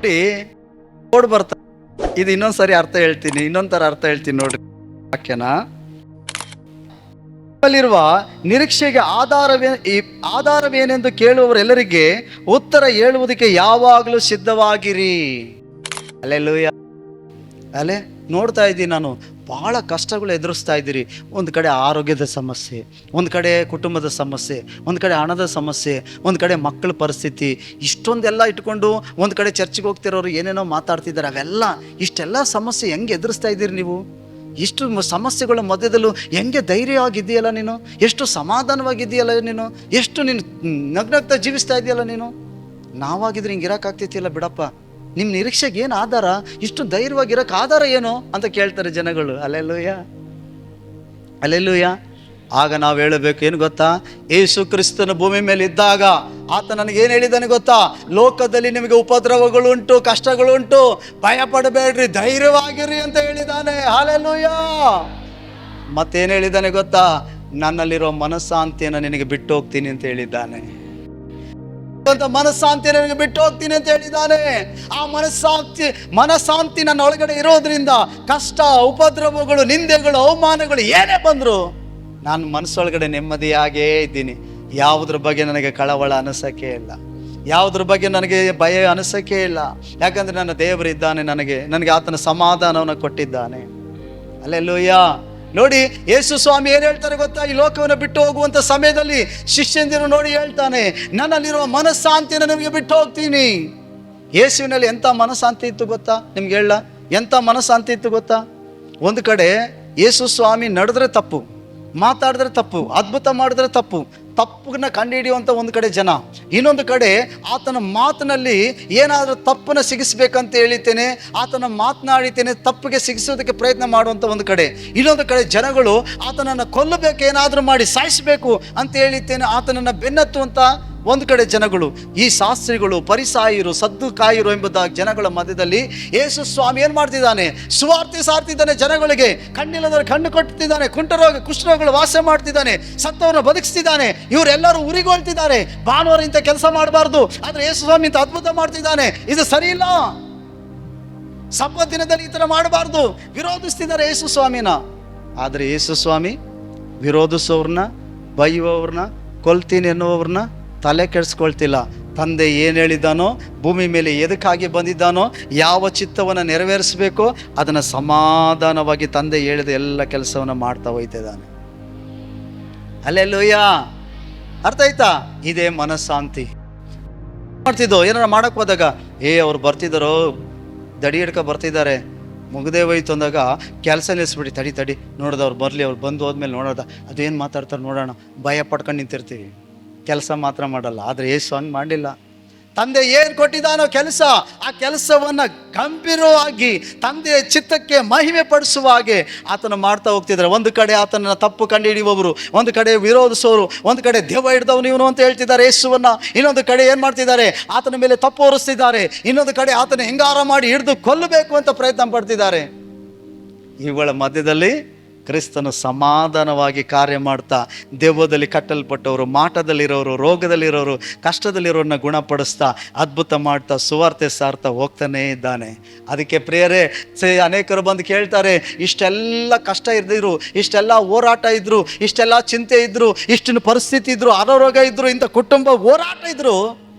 ನೋಡಿ ಓಡ್ ಬರ್ತಾರೆ. ಇದು ಇನ್ನೊಂದ್ಸರಿ ಅರ್ಥ ಹೇಳ್ತೀನಿ, ಇನ್ನೊಂಥರ ಅರ್ಥ ಹೇಳ್ತೀನಿ ನೋಡ್ರಿ ವಾಕ್ಯನ. ಲ್ಲಿರುವ ನಿರೀಕ್ಷೆಗೆ ಆಧಾರವೇನೆಂದು ಕೇಳುವವರೆಲ್ಲರಿಗೆ ಉತ್ತರ ಹೇಳುವುದಕ್ಕೆ ಯಾವಾಗಲೂ ಸಿದ್ಧವಾಗಿರಿ. ಅಲ್ಲೆಲ್ಲೂಯ. ಅಲ್ಲೇ ನೋಡ್ತಾ ಇದ್ದೀನಿ ನಾನು, ಭಾಳ ಕಷ್ಟಗಳು ಎದುರಿಸ್ತಾ ಇದ್ದೀರಿ. ಒಂದು ಕಡೆ ಆರೋಗ್ಯದ ಸಮಸ್ಯೆ, ಒಂದು ಕಡೆ ಕುಟುಂಬದ ಸಮಸ್ಯೆ, ಒಂದು ಕಡೆ ಹಣದ ಸಮಸ್ಯೆ, ಒಂದು ಕಡೆ ಮಕ್ಕಳ ಪರಿಸ್ಥಿತಿ, ಇಷ್ಟೊಂದೆಲ್ಲ ಇಟ್ಕೊಂಡು ಒಂದು ಕಡೆ ಚರ್ಚಿಗೆ ಹೋಗ್ತಿರೋರು ಏನೇನೋ ಮಾತಾಡ್ತಿದ್ದಾರೆ. ಇಷ್ಟೆಲ್ಲ ಸಮಸ್ಯೆ ಹೆಂಗೆ ಎದುರಿಸ್ತಾ ಇದ್ದೀರಿ ನೀವು? ಇಷ್ಟು ಸಮಸ್ಯೆಗಳ ಮಧ್ಯದಲ್ಲೂ ಹೆಂಗೆ ಧೈರ್ಯವಾಗಿದೆಯಲ್ಲ ನೀನು, ಎಷ್ಟು ಸಮಾಧಾನವಾಗಿದೆಯಲ್ಲ ನೀನು, ಎಷ್ಟು ನೀನು ನಗ್ನಗ್ತಾ ಜೀವಿಸ್ತಾ ಇದೆಯಲ್ಲ ನೀನು. ನಾವಾಗಿದ್ರೆ ಹಿಂಗೆ ಇರೋಕ್ಕಾಗ್ತಿತ್ತಿಲ್ಲ ಬಿಡಪ್ಪ. ನಿಮ್ಮ ನಿರೀಕ್ಷೆಗೆ ಏನು ಆಧಾರ? ಇಷ್ಟು ಧೈರ್ಯವಾಗಿರೋಕ್ಕೆ ಆಧಾರ ಏನು ಅಂತ ಕೇಳ್ತಾರೆ ಜನಗಳು. Alleluia, alleluia. ಆಗ ನಾವು ಹೇಳಬೇಕು ಏನು ಗೊತ್ತಾ? ಯೇಸು ಕ್ರಿಸ್ತನ ಭೂಮಿ ಮೇಲೆ ಇದ್ದಾಗ ಆತ ನನಗೇನು ಹೇಳಿದ್ದಾನೆ ಗೊತ್ತಾ? ಲೋಕದಲ್ಲಿ ನಿಮಗೆ ಉಪದ್ರವಗಳುಂಟು, ಕಷ್ಟಗಳುಂಟು, ಭಯ ಪಡಬೇಡ್ರಿ, ಧೈರ್ಯವಾಗಿರಿ ಅಂತ ಹೇಳಿದ್ದಾನೆ. ಹಲ್ಲೆಲೂಯ. ಮತ್ತೇನು ಹೇಳಿದ್ದಾನೆ ಗೊತ್ತಾ? ನನ್ನಲ್ಲಿರೋ ಮನಸ್ಸಾಂತಿಯನ್ನು ನಿನಗೆ ಬಿಟ್ಟು ಹೋಗ್ತೀನಿ ಅಂತ ಹೇಳಿದ್ದಾನೆ. ಮನಸ್ಸಾಂತಿ ನನಗೆ ಬಿಟ್ಟು ಹೋಗ್ತೀನಿ ಅಂತ ಹೇಳಿದ್ದಾನೆ. ಆ ಮನಸ್ಸಾಂತಿ ನನ್ನ ಒಳಗಡೆ ಇರೋದ್ರಿಂದ ಕಷ್ಟ, ಉಪದ್ರವಗಳು, ನಿಂದೆಗಳು, ಅವಮಾನಗಳು ಏನೇ ಬಂದ್ರು ನಾನು ಮನಸ್ಸೊಳಗಡೆ ನೆಮ್ಮದಿಯಾಗೇ ಇದ್ದೀನಿ. ಯಾವುದ್ರ ಬಗ್ಗೆ ನನಗೆ ಕಳವಳ ಅನಿಸೋಕೆ ಇಲ್ಲ, ಯಾವುದ್ರ ಬಗ್ಗೆ ನನಗೆ ಭಯ ಅನಿಸೋಕೆ ಇಲ್ಲ. ಯಾಕಂದ್ರೆ ನನ್ನ ದೇವರಿದ್ದಾನೆ, ನನಗೆ ಆತನ ಸಮಾಧಾನವನ್ನು ಕೊಟ್ಟಿದ್ದಾನೆ. ಅಲ್ಲೆಲ್ಲೂಯ್ಯ. ನೋಡಿ, ಯೇಸು ಸ್ವಾಮಿ ಏನು ಹೇಳ್ತಾರೆ ಗೊತ್ತಾ? ಈ ಲೋಕವನ್ನು ಬಿಟ್ಟು ಹೋಗುವಂಥ ಸಮಯದಲ್ಲಿ ಶಿಷ್ಯಂದಿರು ನೋಡಿ ಹೇಳ್ತಾನೆ, ನನ್ನಲ್ಲಿರುವ ಮನಸ್ಸಾಂತಿಯನ್ನು ನಿಮಗೆ ಬಿಟ್ಟು ಹೋಗ್ತೀನಿ. ಯೇಸುವಿನಲ್ಲಿ ಎಂಥ ಮನಸ್ಸಾಂತಿ ಇತ್ತು ಗೊತ್ತಾ? ನಿಮ್ಗೆ ಹೇಳ, ಎಂಥ ಮನಸ್ಸಾಂತಿ ಇತ್ತು ಗೊತ್ತಾ? ಒಂದು ಕಡೆ ಯೇಸು ಸ್ವಾಮಿ ನಡೆದ್ರೆ ತಪ್ಪು, ಮಾತಾಡಿದ್ರೆ ತಪ್ಪು, ಅದ್ಭುತ ಮಾಡಿದ್ರೆ ತಪ್ಪು, ತಪ್ಪನ್ನ ಕಂಡುಹಿಡಿಯುವಂಥ ಒಂದು ಕಡೆ ಜನ, ಇನ್ನೊಂದು ಕಡೆ ಆತನ ಮಾತಿನಲ್ಲಿ ಏನಾದರೂ ತಪ್ಪನ್ನು ಸಿಗಿಸ್ಬೇಕಂತ ಹೇಳಿದ್ದೇನೆ, ಆತನ ಮಾತನಾಡಿದ್ದೇನೆ ತಪ್ಪಿಗೆ ಸಿಗಿಸೋದಕ್ಕೆ ಪ್ರಯತ್ನ ಮಾಡುವಂಥ ಒಂದು ಕಡೆ, ಇನ್ನೊಂದು ಕಡೆ ಜನಗಳು ಆತನನ್ನು ಕೊಲ್ಲಬೇಕು, ಏನಾದರೂ ಮಾಡಿ ಸಾಯಿಸಬೇಕು ಅಂತ ಹೇಳಿದ್ದೇನೆ, ಆತನನ್ನು ಬೆನ್ನತ್ತುವಂಥ ಒಂದು ಕಡೆ ಜನಗಳು. ಈ ಶಾಸ್ತ್ರಿಗಳು, ಪರಿಸಾಯರು, ಸದ್ದುಕಾಯರು ಎಂಬುದಾಗಿ ಜನಗಳ ಮಧ್ಯದಲ್ಲಿ ಯೇಸು ಸ್ವಾಮಿ ಏನು ಮಾಡ್ತಿದ್ದಾನೆ? ಸುವಾರ್ತೆ ಸಾರ್ತಿದ್ದಾನೆ ಜನಗಳಿಗೆ. ಕಣ್ಣಿಲ್ಲದವರು ಕಣ್ಣು ಕೊಟ್ಟಿದ್ದಾನೆ, ಕುಷ್ಠರೋಗಗಳು ವಾಸ ಮಾಡ್ತಿದ್ದಾನೆ, ಸತ್ತವರನ್ನು ಬದುಕಿಸ್ತಿದ್ದಾನೆ. ಇವರೆಲ್ಲರೂ ಉರಿಗೊಳ್ತಿದ್ದಾರೆ, ಭಾನುವಾರ ಇಂಥ ಕೆಲಸ ಮಾಡಬಾರ್ದು, ಆದರೆ ಯೇಸು ಸ್ವಾಮಿ ಇಂಥ ಅದ್ಭುತ ಮಾಡ್ತಿದ್ದಾನೆ, ಇದು ಸರಿ ಇಲ್ಲ, ಸಬ್ಬತ್ ದಿನದಲ್ಲಿ ಈ ಥರ ಮಾಡಬಾರ್ದು, ವಿರೋಧಿಸ್ತಿದ್ದಾರೆ ಯೇಸು ಸ್ವಾಮಿನ. ಆದರೆ ಯೇಸು ಸ್ವಾಮಿ ವಿರೋಧಿಸೋವ್ರನ್ನ, ಬೈಯುವವ್ರನ್ನ, ಕೊಲ್ತೀನಿ ಎನ್ನುವವ್ರನ್ನ ತಲೆ ಕೆಡಿಸ್ಕೊಳ್ತಿಲ್ಲ. ತಂದೆ ಏನು ಹೇಳಿದ್ದಾನೋ, ಭೂಮಿ ಮೇಲೆ ಎದಕ್ಕಾಗಿ ಬಂದಿದ್ದಾನೋ, ಯಾವ ಚಿತ್ತವನ್ನು ನೆರವೇರಿಸಬೇಕೋ ಅದನ್ನು ಸಮಾಧಾನವಾಗಿ ತಂದೆ ಹೇಳಿದ ಎಲ್ಲ ಕೆಲಸವನ್ನು ಮಾಡ್ತಾ ಹೋಯ್ತಿದ್ದಾನೆ. ಅಲ್ಲೆಲ್ಲೂಯ್ಯ. ಅರ್ಥ ಆಯ್ತಾ? ಇದೇ ಮನಸ್ಸಾಂತಿ. ಮಾಡ್ತಿದ್ದೋ ಏನಾರ ಮಾಡಕ್ಕೆ ಹೋದಾಗ, ಅವ್ರು ಬರ್ತಿದ್ದಾರೋ, ದಡಿ ಹಿಡ್ಕ ಬರ್ತಿದ್ದಾರೆ, ಮುಗದೇ ಹೋಯ್ತು ಅಂದಾಗ ಕೆಲಸ ನಿಲ್ಲಿಸ್ಬಿಡಿ, ತಡಿ ನೋಡೋದು ಅವ್ರು ಬರಲಿ, ಅವ್ರು ಬಂದು ಹೋದ್ಮೇಲೆ ನೋಡೋದ ಅದೇನು ಮಾತಾಡ್ತಾರೆ ನೋಡೋಣ, ಭಯ ಪಡ್ಕೊಂಡು ನಿಂತಿರ್ತೀವಿ, ಕೆಲಸ ಮಾತ್ರ ಮಾಡಲ್ಲ. ಆದರೆ ಯೇಸು ಹಂಗೆ ಮಾಡಲಿಲ್ಲ. ತಂದೆ ಏನು ಕೊಟ್ಟಿದ್ದಾನೋ ಕೆಲಸ, ಆ ಕೆಲಸವನ್ನು ಗಂಭೀರವಾಗಿ ತಂದೆಯ ಚಿತ್ತಕ್ಕೆ ಮಹಿಮೆ ಪಡಿಸುವ ಹಾಗೆ ಆತನ ಮಾಡ್ತಾ ಹೋಗ್ತಿದ್ದಾರೆ. ಒಂದು ಕಡೆ ಆತನ ತಪ್ಪು ಕಂಡು ಹಿಡಿಯುವವರು, ಒಂದು ಕಡೆ ವಿರೋಧಿಸೋರು, ಒಂದು ಕಡೆ ದೆವ್ವ ಹಿಡ್ದವನು ಇವನು ಅಂತ ಹೇಳ್ತಿದ್ದಾರೆ ಯೇಸುವನ್ನ, ಇನ್ನೊಂದು ಕಡೆ ಏನು ಮಾಡ್ತಿದ್ದಾರೆ? ಆತನ ಮೇಲೆ ತಪ್ಪು ಹೊರಿಸ್ತಿದ್ದಾರೆ, ಇನ್ನೊಂದು ಕಡೆ ಆತನ ಹೆಂಗಾರ ಮಾಡಿ ಹಿಡಿದು ಕೊಲ್ಲಬೇಕು ಅಂತ ಪ್ರಯತ್ನ ಪಡ್ತಿದ್ದಾರೆ. ಇವುಗಳ ಮಧ್ಯದಲ್ಲಿ ಕ್ರಿಸ್ತನು ಸಮಾಧಾನವಾಗಿ ಕಾರ್ಯ ಮಾಡ್ತಾ, ದೆವ್ವದಲ್ಲಿ ಕಟ್ಟಲ್ಪಟ್ಟವರು, ಮಾಟದಲ್ಲಿರೋರು, ರೋಗದಲ್ಲಿರೋರು, ಕಷ್ಟದಲ್ಲಿರೋರನ್ನ ಗುಣಪಡಿಸ್ತಾ, ಅದ್ಭುತ ಮಾಡ್ತಾ, ಸುವಾರ್ತೆ ಸಾರ್ತಾ ಹೋಗ್ತಾನೇ ಇದ್ದಾನೆ. ಅದಕ್ಕೆ ಪ್ರಿಯರೇ, ಅನೇಕರು ಬಂದು ಕೇಳ್ತಾರೆ, ಇಷ್ಟೆಲ್ಲ ಕಷ್ಟ ಇದ್ದಿದ್ರು, ಇಷ್ಟೆಲ್ಲ ಹೋರಾಟ ಇದ್ರು, ಇಷ್ಟೆಲ್ಲ ಚಿಂತೆ ಇದ್ರು, ಇಷ್ಟು ಪರಿಸ್ಥಿತಿ ಇದ್ರು, ಅನಾರೋಗ್ಯ ಇದ್ರು, ಇಂಥ ಕುಟುಂಬ ಹೋರಾಟ ಇದ್ರು,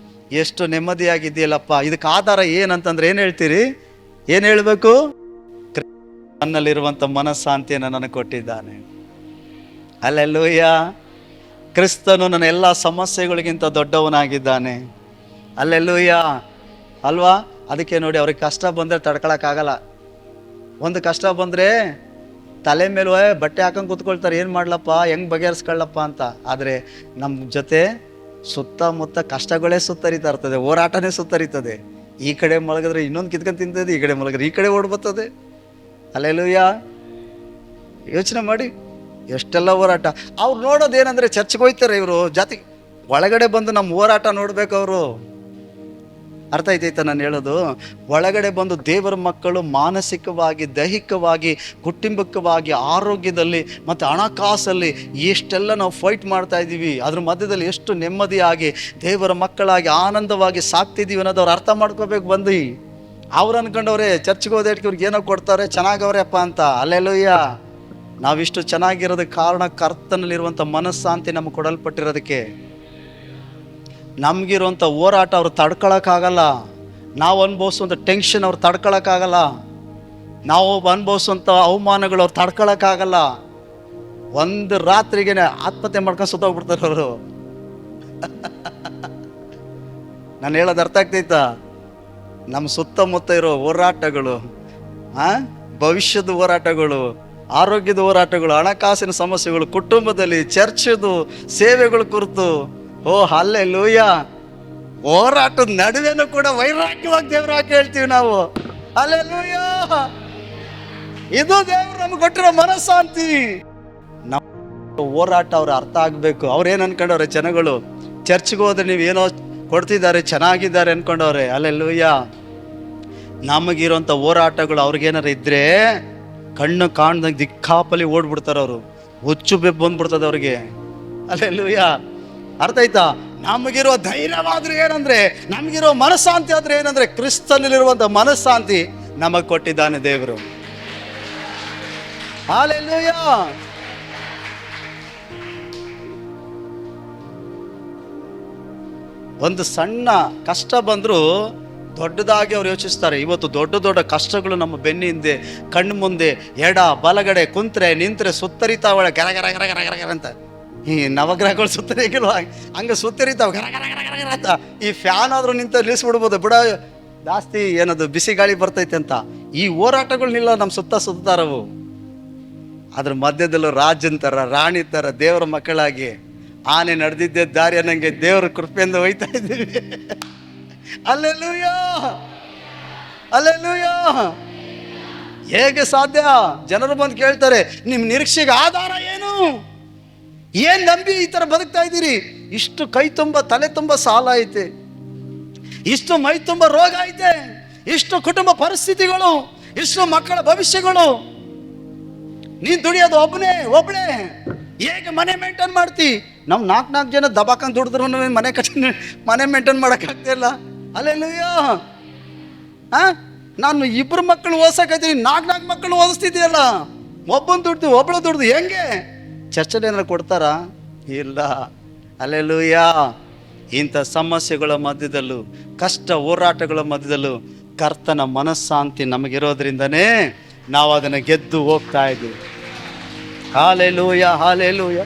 ಎಷ್ಟು ನೆಮ್ಮದಿಯಾಗಿದೆಯಲ್ಲಪ್ಪ, ಇದಕ್ಕೆ ಆಧಾರ ಏನಂತಂದ್ರೆ ಏನು ಹೇಳ್ತೀರಿ? ಏನು ಹೇಳಬೇಕು? ನನ್ನಲ್ಲಿರುವಂಥ ಮನಸ್ಸಾಂತಿಯನ್ನು ನನಗೆ ಕೊಟ್ಟಿದ್ದಾನೆ. ಅಲ್ಲೆಲ್ಲೂಯ್ಯ. ಕ್ರಿಸ್ತನು ನನ್ನ ಎಲ್ಲ ಸಮಸ್ಯೆಗಳಿಗಿಂತ ದೊಡ್ಡವನಾಗಿದ್ದಾನೆ. ಅಲ್ಲೆಲ್ಲೂಯ್ಯ ಅಲ್ವಾ? ಅದಕ್ಕೆ ನೋಡಿ, ಅವ್ರಿಗೆ ಕಷ್ಟ ಬಂದರೆ ತಡ್ಕೊಳಕ್ಕಾಗಲ್ಲ. ಒಂದು ಕಷ್ಟ ಬಂದರೆ ತಲೆ ಮೇಲೆ ಬಟ್ಟೆ ಹಾಕೊಂಡು ಕೂತ್ಕೊಳ್ತಾರೆ, ಏನು ಮಾಡ್ಲಪ್ಪ, ಹೆಂಗೆ ಬಗೆಹರಿಸ್ಕೊಳ್ಳಪ್ಪ ಅಂತ. ಆದರೆ ನಮ್ಮ ಜೊತೆ ಸುತ್ತಮುತ್ತ ಕಷ್ಟಗಳೇ ಸುತ್ತರಿತಾ ಇರ್ತದೆ, ಹೋರಾಟನೇ ಸುತ್ತರಿತದೆ. ಈ ಕಡೆ ಮಲಗಿದ್ರೆ ಇನ್ನೊಂದು ಕಿತ್ಕೊಂಡು ತಿಂತದೆ, ಈ ಕಡೆ ಮಲಗಿದ್ರೆ ಈ ಕಡೆ ಓಡ್ಬರ್ತದೆ. ಅಲ್ಲೆಲ್ಲೂಯ್ಯ. ಯೋಚನೆ ಮಾಡಿ, ಎಷ್ಟೆಲ್ಲ ಹೋರಾಟ. ಅವ್ರು ನೋಡೋದೇನೆಂದರೆ, ಚರ್ಚ್ಗೆ ಹೋಯ್ತಾರೆ ಇವರು, ಜಾತಿ ಒಳಗಡೆ ಬಂದು ನಮ್ಮ ಹೋರಾಟ ನೋಡ್ಬೇಕು ಅವರು. ಅರ್ಥ ಆಯ್ತೈತ ನಾನು ಹೇಳೋದು? ಒಳಗಡೆ ಬಂದು ದೇವರ ಮಕ್ಕಳು ಮಾನಸಿಕವಾಗಿ, ದೈಹಿಕವಾಗಿ, ಕುಟುಂಬಕವಾಗಿ, ಆರೋಗ್ಯದಲ್ಲಿ ಮತ್ತು ಹಣಕಾಸಲ್ಲಿ ಎಷ್ಟೆಲ್ಲ ನಾವು ಫೈಟ್ ಮಾಡ್ತಾ ಇದ್ದೀವಿ, ಅದ್ರ ಮಧ್ಯದಲ್ಲಿ ಎಷ್ಟು ನೆಮ್ಮದಿಯಾಗಿ ದೇವರ ಮಕ್ಕಳಾಗಿ ಆನಂದವಾಗಿ ಸಾಕ್ತಿದ್ದೀವಿ ಅನ್ನೋದು ಅವ್ರು ಅರ್ಥ ಮಾಡ್ಕೋಬೇಕು. ಬಂದು ಅವ್ರು ಅನ್ಕೊಂಡವ್ರೆ ಚರ್ಚ್ಗೆ ಹೋದೇಟ್ಗೆ ಇವ್ರಿಗೆ ಏನೋ ಕೊಡ್ತಾರೆ, ಚೆನ್ನಾಗವ್ರೆಪ್ಪ ಅಂತ. ಅಲ್ಲೆಲ್ಲೂಯ್ಯ. ನಾವಿಷ್ಟು ಚೆನ್ನಾಗಿರೋದಕ್ಕೆ ಕಾರಣ ಕರ್ತನಲ್ಲಿರುವಂಥ ಮನಸ್ಸಾಂತಿ ನಮಗೆ ಕೊಡಲ್ಪಟ್ಟಿರೋದಕ್ಕೆ. ನಮಗಿರುವಂಥ ಹೋರಾಟ ಅವ್ರು ತಡ್ಕೊಳಕ್ಕಾಗಲ್ಲ. ನಾವು ಅನುಭವಿಸುವಂಥ ಟೆನ್ಷನ್ ಅವ್ರು ತಡ್ಕೊಳಕ್ಕಾಗಲ್ಲ. ನಾವು ಅನುಭವಿಸುವಂಥ ಅವಮಾನಗಳು ಅವ್ರು ತಡ್ಕೊಳಕ್ಕಾಗಲ್ಲ. ಒಂದು ರಾತ್ರಿಗೆ ಆತ್ಮಹತ್ಯೆ ಮಾಡ್ಕೊಂಡು ಸುತ್ತೋಗ್ಬಿಡ್ತಾರೆ ಅವರು. ನಾನು ಹೇಳೋದು ಅರ್ಥ ಆಗ್ತೈತಾ? ನಮ್ಮ ಸುತ್ತಮುತ್ತ ಇರೋ ಹೋರಾಟಗಳು, ಭವಿಷ್ಯದ ಹೋರಾಟಗಳು, ಆರೋಗ್ಯದ ಹೋರಾಟಗಳು, ಹಣಕಾಸಿನ ಸಮಸ್ಯೆಗಳು, ಕುಟುಂಬದಲ್ಲಿ ಚರ್ಚದು ಸೇವೆಗಳ ಕುರಿತು, ಓ ಹಲ್ಲೆಲೂಯ, ಹೋರಾಟದ ನಡುವೆನೂ ಕೂಡ ವೈರಾಗ್ಯವಾಗಿ ದೇವ್ರ ವಾಕ್ಯ ಹೇಳ್ತೀವಿ ನಾವು. ಹಲ್ಲೆಲೂಯ. ಇದು ದೇವ್ರು ನಮ್ಗೆ ಕೊಟ್ಟಿರೋ ಮನಸ್ಸಾಂತಿ. ನಮ್ಮ ಹೋರಾಟ ಅವ್ರು ಅರ್ಥ ಆಗ್ಬೇಕು. ಅವ್ರೇನು ಅನ್ಕೊಂಡವ್ರೆ ಜನಗಳು, ಚರ್ಚ್ಗೆ ಹೋದ್ರೆ ನೀವೇನೋ ಕೊಡ್ತಿದ್ದಾರೆ, ಚೆನ್ನಾಗಿದ್ದಾರೆ ಅನ್ಕೊಂಡವ್ರೆ. ಹಲ್ಲೆಲೂಯ. ನಮಗಿರೋಂಥ ಹೋರಾಟಗಳು ಅವ್ರಿಗೇನಾರು ಇದ್ರೆ ಕಣ್ಣು ಕಾಣ್ದಂಗೆ ದಿಕ್ಕಾಪಲಿ ಓಡ್ಬಿಡ್ತಾರೆ ಅವರು. ಹುಚ್ಚು ಬೆಬ್ಬು ಬಂದ್ಬಿಡ್ತದೆ ಅವ್ರಿಗೆ. ಹಲ್ಲೆಲೂಯ. ಅರ್ಥ ಆಯ್ತಾ? ನಮಗಿರೋ ಧೈರ್ಯವಾದ್ರೆ ಏನಂದ್ರೆ, ನಮಗಿರೋ ಮನಸ್ಸಾಂತಿ ಆದ್ರೆ ಏನಂದ್ರೆ, ಕ್ರಿಸ್ತನಲ್ಲಿರುವಂಥ ಮನಸ್ಸಾಂತಿ ನಮಗೆ ಕೊಟ್ಟಿದ್ದಾನೆ ದೇವರು. ಹಲ್ಲೆಲೂಯ. ಒಂದು ಸಣ್ಣ ಕಷ್ಟ ಬಂದರೂ ದೊಡ್ಡದಾಗಿ ಅವ್ರು ಯೋಚಿಸ್ತಾರೆ. ಇವತ್ತು ದೊಡ್ಡ ದೊಡ್ಡ ಕಷ್ಟಗಳು ನಮ್ಮ ಬೆನ್ನ ಹಿಂದೆ, ಕಣ್ಣು ಮುಂದೆ, ಎಡ ಬಲಗಡೆ ಕುಂತ್ರೆ ನಿಂತ್ರೆ ಸುತ್ತರಿತಾವಳೆ ಗರ ಗರ ಗರ ಗರ ಗರ ಅಂತ. ಈ ನವಗ್ರಹಗಳು ಸುತ್ತರಿಗಿಲ್ವ ಹಂಗೆ ಸುತ್ತರಿತಾವ ಗರ ಗರ ಗರ ಗರ ಅಂತ. ಈ ಫ್ಯಾನ್ ಆದ್ರೂ ನಿಂತ ನಿಲ್ಲಿಸ್ಬಿಡ್ಬೋದು, ಬಿಡ ಜಾಸ್ತಿ ಏನದು ಬಿಸಿ ಗಾಳಿ ಬರ್ತೈತೆ ಅಂತ. ಈ ಹೋರಾಟಗಳನ್ನೆಲ್ಲ ನಮ್ಮ ಸುತ್ತಾರವು. ಅದ್ರ ಮಧ್ಯದಲ್ಲೂ ರಾಜನ್ ಥರ, ರಾಣಿ ಥರ ದೇವರ ಮಕ್ಕಳಾಗಿ ಆನೆ ನಡೆದಿದ್ದೆ ದಾರಿ ಅನ್ನಂಗೆ ದೇವರ ಕೃಪೆಯಿಂದ ಹೋಯ್ತಾ ಇದ್ದೀವಿ. ಹಲ್ಲೆಲೂಯ. ಹಲ್ಲೆಲೂಯ. ಹೇಗೆ ಸಾಧ್ಯ? ಜನರು ಬಂದು ಕೇಳ್ತಾರೆ, ನಿಮ್ಮ ನಿರೀಕ್ಷೆಗೆ ಆಧಾರ ಏನು? ಏನ್ ನಂಬಿ ಈ ಥರ ಬದುಕ್ತಾ ಇದ್ದೀರಿ? ಇಷ್ಟು ಕೈ ತುಂಬ ತಲೆ ತುಂಬ ಸಾಲ ಐತೆ, ಇಷ್ಟು ಮೈ ತುಂಬ ರೋಗ ಐತೆ, ಇಷ್ಟು ಕುಟುಂಬ ಪರಿಸ್ಥಿತಿಗಳು, ಇಷ್ಟು ಮಕ್ಕಳ ಭವಿಷ್ಯಗಳು, ನೀನ್ ದುಡಿಯೋದು ಒಬ್ಬಳೇ ಹೇಗೆ ಮನೆ ಮೇಂಟೈನ್ ಮಾಡ್ತಿ? ನಾವು ನಾಲ್ಕು ಜನ ದಬಾಕಂತ ದುಡಿದ್ರು ಮನೆ ಮೇಂಟೈನ್ ಮಾಡೋಕ್ಕಾಗ್ತಿಲ್ಲ. ಹಲ್ಲೆಲೂಯ. ನಾನು 2 ಮಕ್ಕಳು ಓದಿಸಕೈತೀನಿ, 4 ಮಕ್ಕಳು ಓದಿಸ್ತಿದ್ದೀಯಲ್ಲ. ಒಬ್ಬಳು ದುಡ್ದು ಹೆಂಗೆ? ಚರ್ಚಲ್ಲಿ ಏನಾರು ಕೊಡ್ತಾರಾ? ಇಲ್ಲ. ಹಲ್ಲೆಲೂಯ. ಇಂಥ ಸಮಸ್ಯೆಗಳ ಮಧ್ಯದಲ್ಲೂ, ಕಷ್ಟ ಹೋರಾಟಗಳ ಮಧ್ಯದಲ್ಲೂ ಕರ್ತನ ಮನಸ್ಸಾಂತಿ ನಮಗಿರೋದ್ರಿಂದನೇ ನಾವು ಅದನ್ನು ಗೆದ್ದು ಹೋಗ್ತಾ ಇದ್ದೀವಿ. ಹಾಲೆಲೂಯ. ಹಾಲೆಲೂಯ.